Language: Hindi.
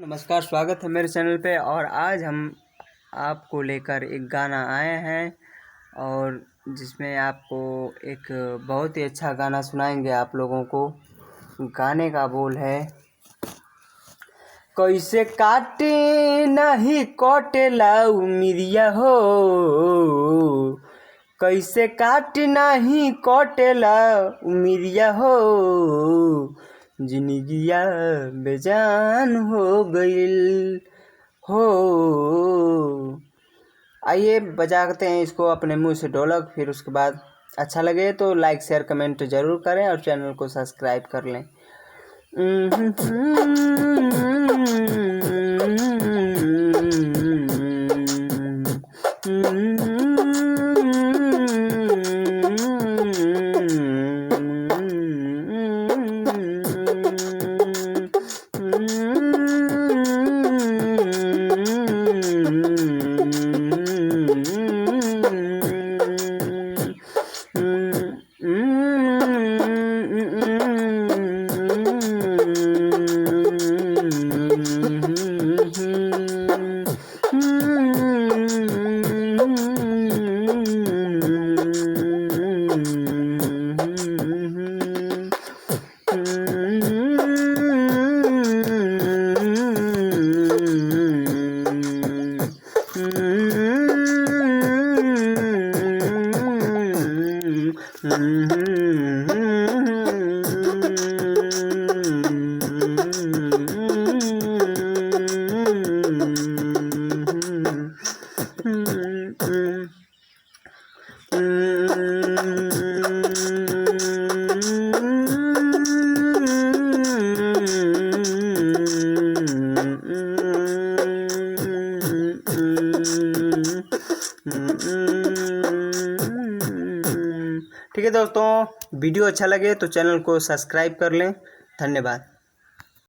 नमस्कार, स्वागत है मेरे चैनल पे। और आज हम आपको लेकर एक गाना आए हैं और जिसमें आपको एक बहुत ही अच्छा गाना सुनाएंगे आप लोगों को। गाने का बोल है, कैसे काटे नहीं कटेला उमिरिया हो, कैसे काटे नहीं कटेला उमिरिया हो, जिंदगिया बेजान हो गईल हो। आइए बजाते हैं इसको अपने मुंह से ढोलक। फिर उसके बाद अच्छा लगे तो लाइक शेयर कमेंट ज़रूर करें और चैनल को सब्सक्राइब कर लें। ठीक है दोस्तों, वीडियो अच्छा लगे तो चैनल को सब्सक्राइब कर लें। धन्यवाद।